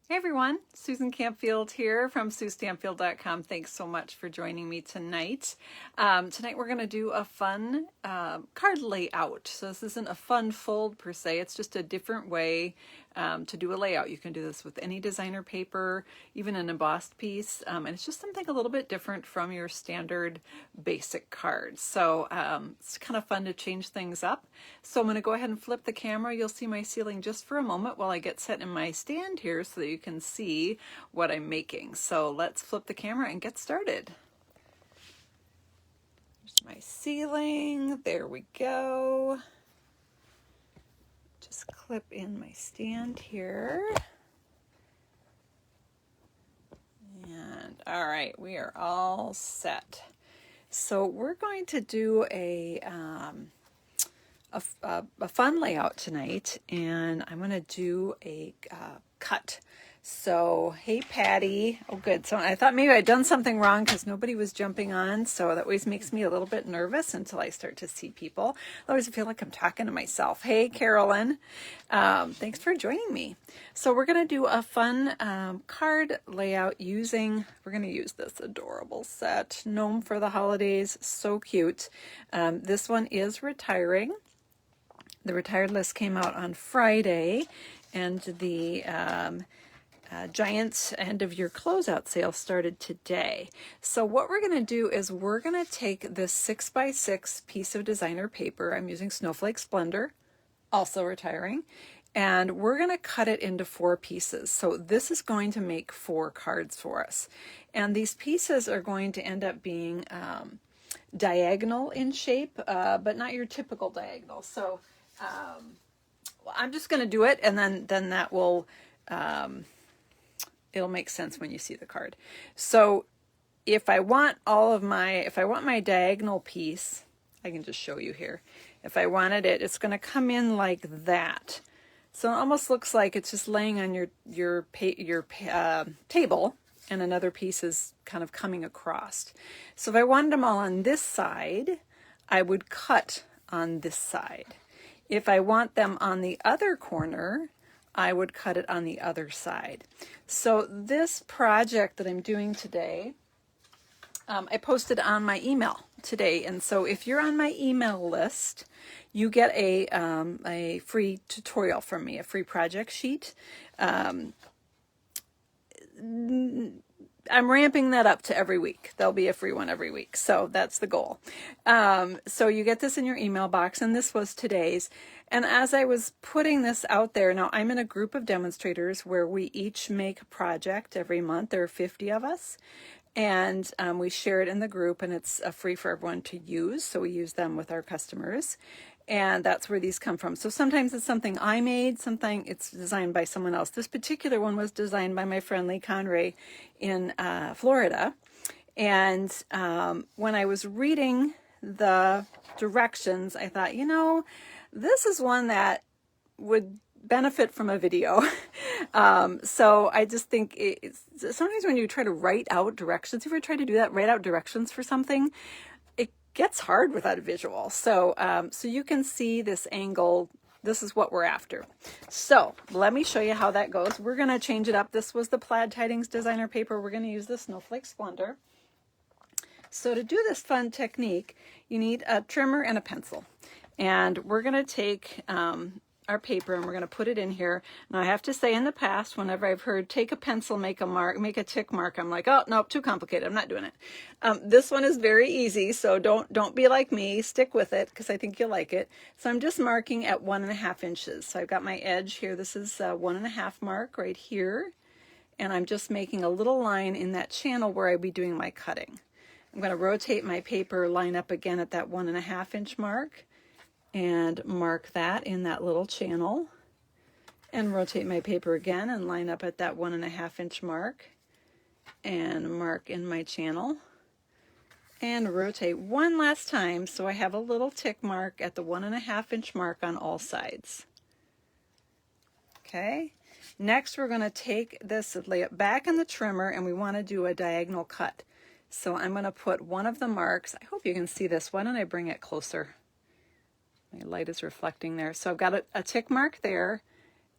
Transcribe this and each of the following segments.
Hey everyone, Susan Campfield here from SueStampfield.com. Thanks so much for joining me tonight. Tonight we're going to do a fun card layout. So this isn't a fun fold per se, it's just a different way to do a layout. You can do this with any designer paper, even an embossed piece, and it's just something a little bit different from your standard basic cards. So it's kind of fun to change things up. So I'm going to go ahead and flip the camera. You'll see my ceiling just for a moment while I get set in my stand here so that you can see what I'm making. So let's flip the camera and get started. There's my ceiling. There we go. Just clip in my stand here. And all right, we are all set. So we're going to do a fun layout tonight, and I'm going to do a cut. So, hey Patty. Oh good. So I thought maybe I'd done something wrong because nobody was jumping on, so that always makes me a little bit nervous until I start to see people. I always feel like I'm talking to myself. Hey Carolyn. Thanks for joining me. So we're going to do a fun card layout we're going to use this adorable set, Gnome for the Holidays. So cute. This one is retiring. The retired list came out on Friday, and the Giant end of year closeout sale started today. So what we're going to do is we're going to take this 6x6 piece of designer paper. I'm using Snowflake Splendor, also retiring, and we're going to cut it into 4 pieces. So this is going to make 4 cards for us. And these pieces are going to end up being diagonal in shape, but not your typical diagonal. So well, I'm just going to do it, and then that will it'll make sense when you see the card. So if I want my diagonal piece, I can just show you here. If I wanted it, it's going to come in like that. So it almost looks like it's just laying on your table, and another piece is kind of coming across. So if I wanted them all on this side, I would cut on this side. If I want them on the other corner, I would cut it on the other side. So this project that I'm doing today, I posted on my email today. And so if you're on my email list, you get a free tutorial from me, a free project sheet. I'm ramping that up to every week. There'll be a free one every week. So that's the goal. So you get this in your email box, and this was today's. And as I was putting this out there, now I'm in a group of demonstrators where we each make a project every month. There are 50 of us. And we share it in the group, and it's free for everyone to use. So we use them with our customers. And that's where these come from. So sometimes it's something I made, something it's designed by someone else. This particular one was designed by my friend Lee Conray in Florida. And when I was reading the directions, I thought, this is one that would benefit from a video. So I just think sometimes when you try to write out directions, if you ever try to do that, write out directions for something, it gets hard without a visual. So so you can see this angle. This is what we're after. So let me show you how that goes. We're going to change it up. This was the Plaid Tidings designer paper. We're going to use the Snowflake Splendor. So to do this fun technique, you need a trimmer and a pencil. And we're going to take our paper and we're going to put it in here. Now I have to say, in the past, whenever I've heard take a pencil, make a mark, make a tick mark, I'm like, oh no, too complicated, I'm not doing it. This one is very easy, so don't be like me, stick with it because I think you'll like it. So I'm just marking at 1.5 inches. So I've got my edge here. This is 1.5 mark right here, and I'm just making a little line in that channel where I'd be doing my cutting. I'm going to rotate my paper, line up again at that 1.5 inch mark, and mark that in that little channel, and rotate my paper again and line up at that 1.5 inch mark and mark in my channel, and rotate one last time so I have a little tick mark at the 1.5 inch mark on all sides. Okay, next we're going to take this, lay it back in the trimmer, and we want to do a diagonal cut. So I'm going to put one of the marks. I hope you can see this. Why don't I bring it closer? My light is reflecting there. So I've got a tick mark there,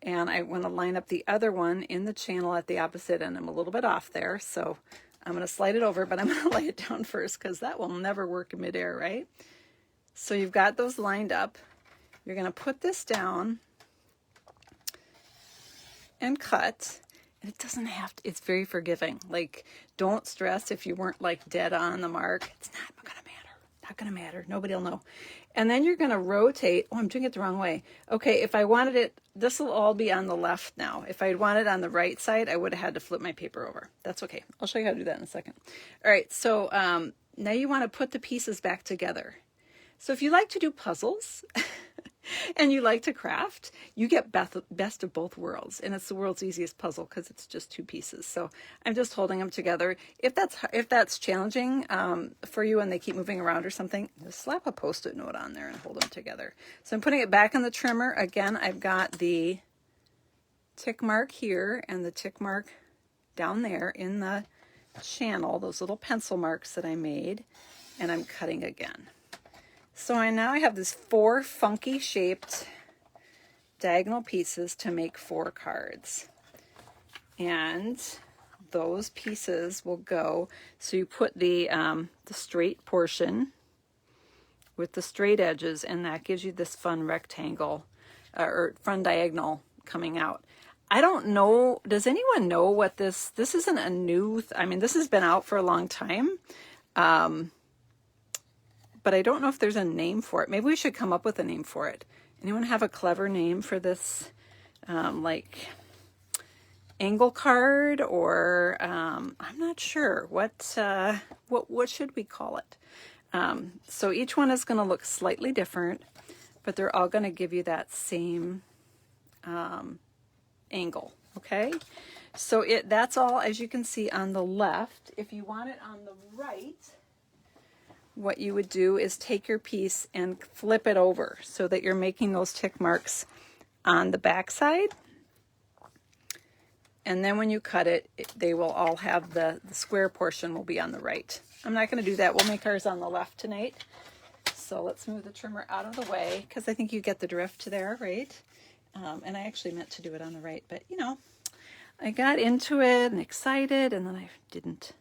And I want to line up the other one in the channel at the opposite end. I'm a little bit off there, so I'm going to slide it over, but I'm going to lay it down first because that will never work in midair, right? So you've got those lined up. You're going to put this down and cut. And it doesn't have to, it's very forgiving. Like, don't stress if you weren't like dead on the mark. It's not going to matter. Not going to matter. Nobody will know. And then you're going to rotate. Oh, I'm doing it the wrong way. Okay, if I wanted it, this will all be on the left now. If I wanted it on the right side, I would have had to flip my paper over. That's okay. I'll show you how to do that in a second. All right, so now you want to put the pieces back together. So if you like to do puzzles and you like to craft, you get best of both worlds. And it's the world's easiest puzzle because it's just 2 pieces. So I'm just holding them together. If that's challenging for you and they keep moving around or something, just slap a Post-it note on there and hold them together. So I'm putting it back in the trimmer. Again, I've got the tick mark here and the tick mark down there in the channel, those little pencil marks that I made, and I'm cutting again. So now I have these 4 funky shaped diagonal pieces to make 4 cards. And those pieces will go, so you put the straight portion with the straight edges, and that gives you this fun rectangle or fun diagonal coming out. I don't know, does anyone know what this isn't a new, I mean, this has been out for a long time. But I don't know if there's a name for it. Maybe we should come up with a name for it. Anyone have a clever name for this, like angle card, or I'm not sure. What should we call it? So each one is going to look slightly different, but they're all going to give you that same angle. Okay, so that's all, as you can see, on the left. If you want it on the right, what you would do is take your piece and flip it over so that you're making those tick marks on the back side. And then when you cut it, they will all have the square portion will be on the right. I'm not going to do that. We'll make ours on the left tonight. So let's move the trimmer out of the way because I think you get the drift there, right? And I actually meant to do it on the right, but you know, I got into it and excited and then I didn't.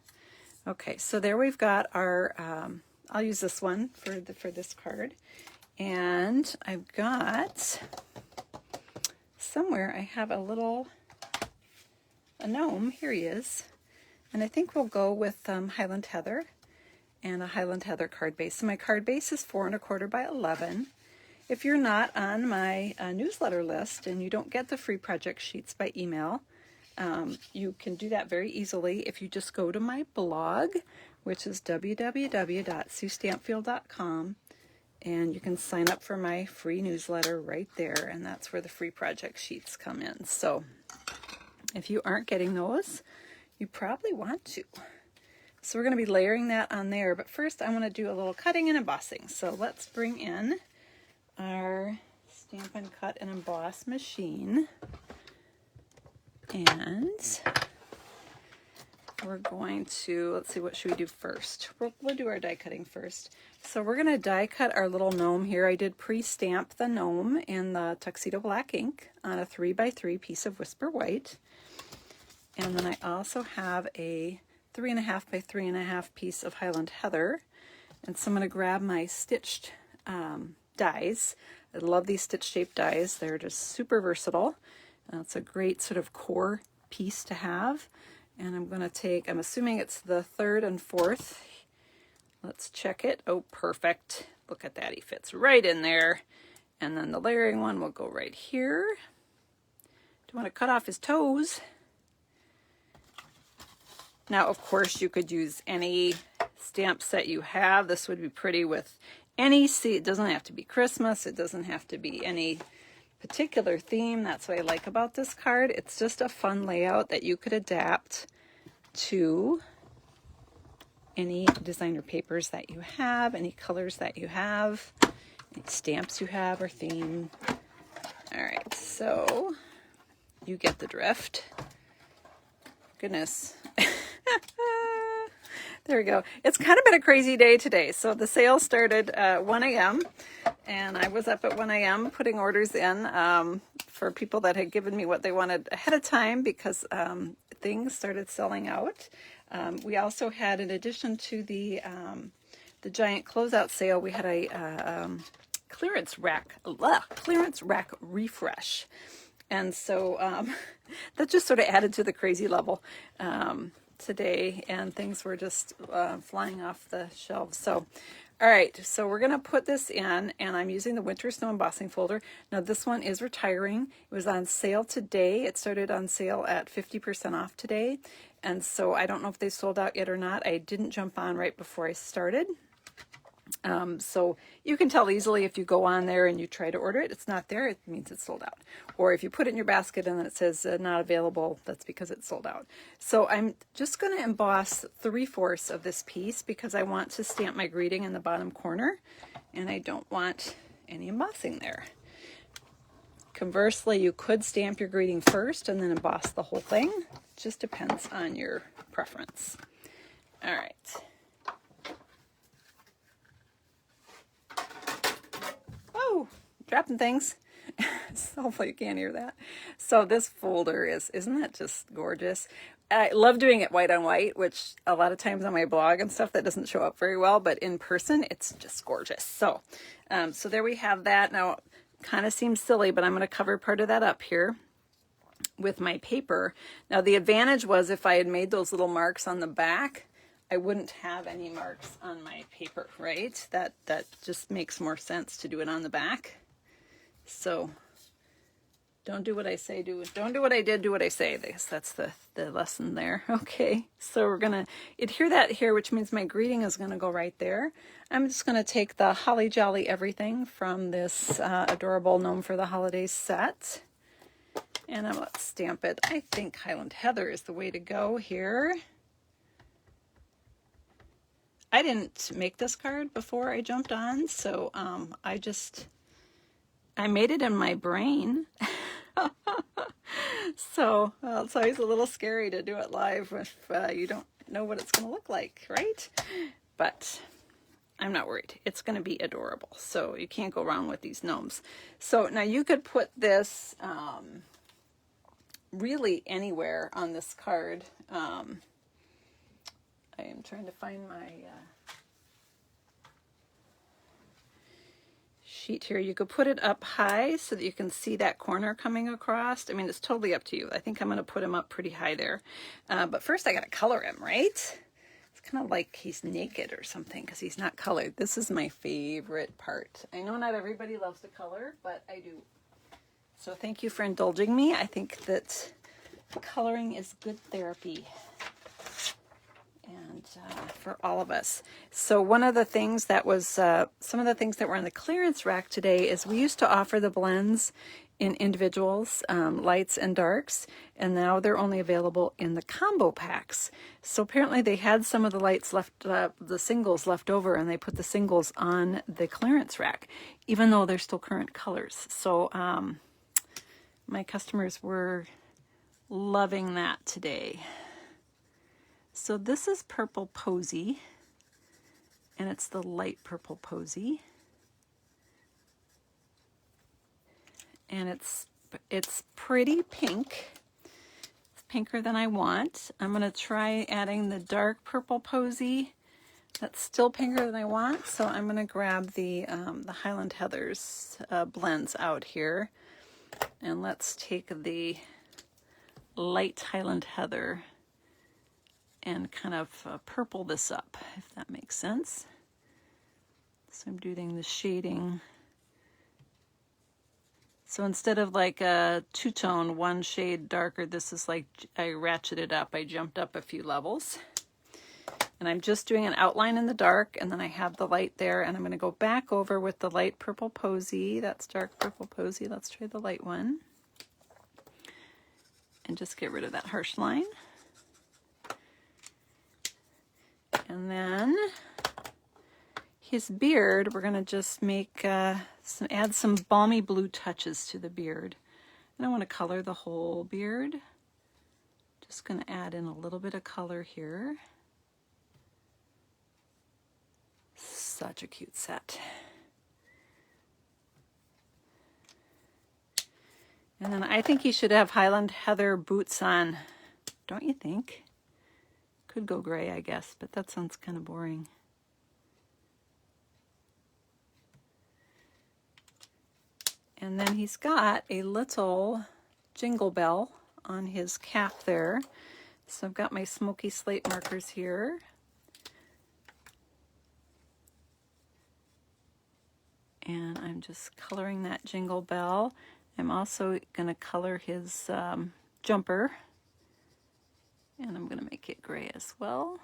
Okay, so there we've got our, I'll use this one for this card. And I've got, somewhere I have a gnome. Here he is. And I think we'll go with Highland Heather and a Highland Heather card base. So my card base is 4 1/4 by 11. If you're not on my newsletter list and you don't get the free project sheets by email, you can do that very easily if you just go to my blog, which is www.suestampfield.com, and you can sign up for my free newsletter right there, and that's where the free project sheets come in. So if you aren't getting those, you probably want to. So we're going to be layering that on there, but first I want to do a little cutting and embossing. So let's bring in our Stamp and Cut and Emboss machine. And we're going to, let's see, what should we do first? We'll do our die cutting first. So we're going to die cut our little gnome here. I did pre-stamp the gnome in the Tuxedo Black ink on a 3x3 piece of Whisper White. And then I also have a 3.5 by 3.5 piece of Highland Heather. And so I'm going to grab my stitched dies. I love these stitch shaped dies. They're just super versatile. It's a great sort of core piece to have. And I'm going to take, I'm assuming it's the 3rd and 4th. Let's check it. Oh, perfect. Look at that. He fits right in there. And then the layering one will go right here. Don't want to cut off his toes. Now, of course, you could use any stamp set you have. This would be pretty with any seed. It doesn't have to be Christmas. It doesn't have to be any particular theme. That's what I like about this card. It's just a fun layout that you could adapt to any designer papers that you have, any colors that you have, any stamps you have or theme. All right, so you get the drift. Goodness. There we go. It's kind of been a crazy day today. So the sale started at 1 a.m. and I was up at 1 a.m. putting orders in. for people that had given me what they wanted ahead of time because things started selling out. We also had, in addition to the giant closeout sale, we had a clearance rack refresh. And so that just sort of added to the crazy level today, and things were just flying off the shelves. So, all right, so we're going to put this in, and I'm using the Winter Snow Embossing folder. Now, this one is retiring. It was on sale today. It started on sale at 50% off today, and so I don't know if they sold out yet or not. I didn't jump on right before I started. So you can tell easily if you go on there and you try to order it, it's not there, it means it's sold out. Or if you put it in your basket and then it says not available, that's because it's sold out. So I'm just going to emboss 3/4 of this piece because I want to stamp my greeting in the bottom corner and I don't want any embossing there. Conversely, you could stamp your greeting first and then emboss the whole thing. Just depends on your preference. All right. Oh, dropping things. So hopefully you can't hear that. So this folder isn't that just gorgeous? I love doing it white on white, which a lot of times on my blog and stuff that doesn't show up very well, but in person it's just gorgeous. So, so there we have that. Now, kind of seems silly, but I'm going to cover part of that up here with my paper. Now, the advantage was if I had made those little marks on the back, I wouldn't have any marks on my paper, right? That just makes more sense to do it on the back. So don't do what I say, don't do what I did, do what I say. That's the lesson there. Okay, so we're gonna adhere that here, which means my greeting is gonna go right there. I'm just gonna take the Holly Jolly Everything from this adorable Gnome for the Holidays set. And let's stamp it. I think Highland Heather is the way to go here. I didn't make this card before I jumped on, so I made it in my brain. So it's always a little scary to do it live if you don't know what it's going to look like, right? But I'm not worried. It's going to be adorable. So you can't go wrong with these gnomes. So now you could put this really anywhere on this card. I am trying to find my sheet here. You could put it up high so that you can see that corner coming across. I mean, it's totally up to you. I think I'm going to put him up pretty high there. But first I got to color him, right? It's kind of like he's naked or something because he's not colored. This is my favorite part. I know not everybody loves to color, but I do. So thank you for indulging me. I think that coloring is good therapy. And for all of us. So one of the things that was, some of the things that were on the clearance rack today is we used to offer the blends in individuals, lights and darks, and now they're only available in the combo packs. So apparently they had some of the lights left, the singles left over, and they put the singles on the clearance rack, even though they're still current colors. So my customers were loving that today. So this is Purple Posy, and it's the light purple posy. And it's pretty pink. It's pinker than I want. I'm going to try adding the dark purple posy. That's still pinker than I want, so I'm going to grab the Highland Heather's blends out here. And let's take the light Highland Heather and kind of purple this up, if that makes sense. So I'm doing the shading. So instead of like a two-tone, one shade darker, this is like I ratcheted up. I jumped up a few levels. And I'm just doing an outline in the dark, and then I have the light there, and I'm going to go back over with the light purple posy. That's dark purple posy. Let's try the light one. And just get rid of that harsh line. And then his beard, we're going to just make add some balmy blue touches to the beard. And I want to color the whole beard. Just going to add in a little bit of color here. Such a cute set. And then I think he should have Highland Heather boots on. Don't you think? Could go gray, I guess, but that sounds kind of boring. And then he's got a little jingle bell on his cap there. So I've got my smoky slate markers here. And I'm just coloring that jingle bell. I'm also going to color his jumper. And I'm going to make it gray as well.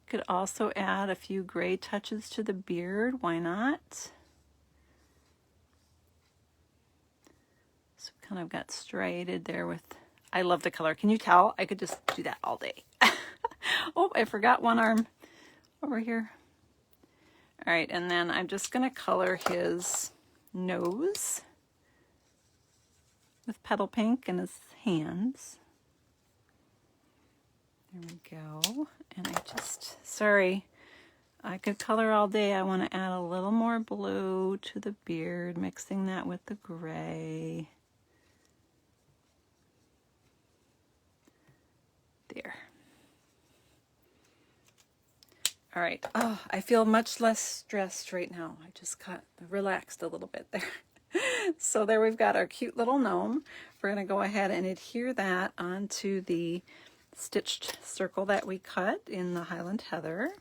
Could also add a few gray touches to the beard. Why not? So kind of got striated there with, I love the color. Can you tell? I could just do that all day. Oh, I forgot one arm over here. All right, and then I'm just going to color his nose with petal pink and his hands. There we go. And I just, sorry, I could color all day. I want to add a little more blue to the beard, mixing that with the gray. There. All right. Oh, I feel much less stressed right now. I just got relaxed a little bit there. So there we've got our cute little gnome. We're going to go ahead and adhere that onto the stitched circle that we cut in the Highland Heather.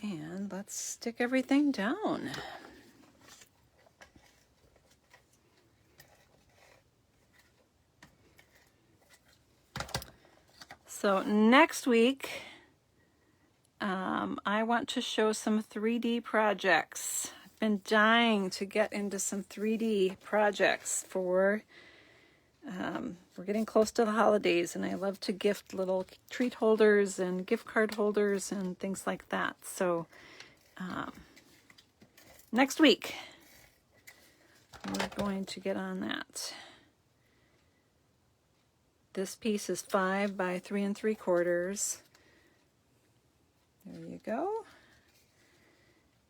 And let's stick everything down. So next week, I want to show some 3D projects. I've been dying to get into some 3D projects for, we're getting close to the holidays, and I love to gift little treat holders and gift card holders and things like that. So next week, we're going to get on that. This piece is 5 by 3 3/4. There you go.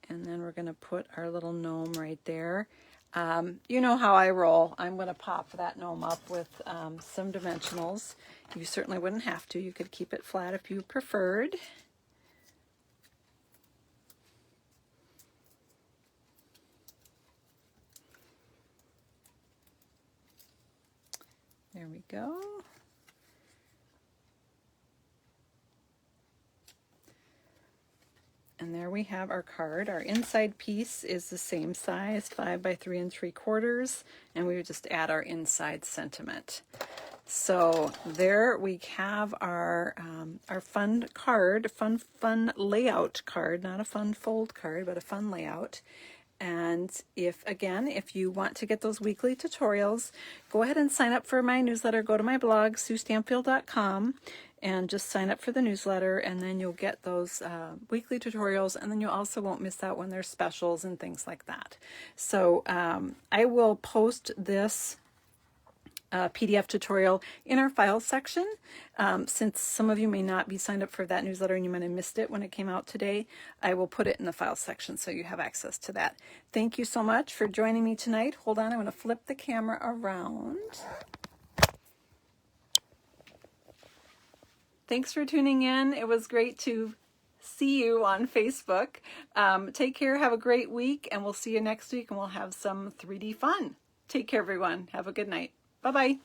And then we're going to put our little gnome right there. You know how I roll. I'm going to pop that gnome up with some dimensionals. You certainly wouldn't have to. You could keep it flat if you preferred. There we go. And there we have our card. Our inside piece is the same size, 5 by 3 3/4, and we would just add our inside sentiment. So there we have our fun card, fun layout card, not a fun fold card, but a fun layout. And if you want to get those weekly tutorials, go ahead and sign up for my newsletter. Go to my blog, SueStanfield.com, and just sign up for the newsletter, and then you'll get those weekly tutorials, and then you also won't miss out when there's specials and things like that. So I will post this PDF tutorial in our files section. Since some of you may not be signed up for that newsletter and you might have missed it when it came out today, I will put it in the files section so you have access to that. Thank you so much for joining me tonight. Hold on, I'm going to flip the camera around. Thanks for tuning in. It was great to see you on Facebook. Take care, have a great week, and we'll see you next week, and we'll have some 3D fun. Take care, everyone. Have a good night. Bye-bye.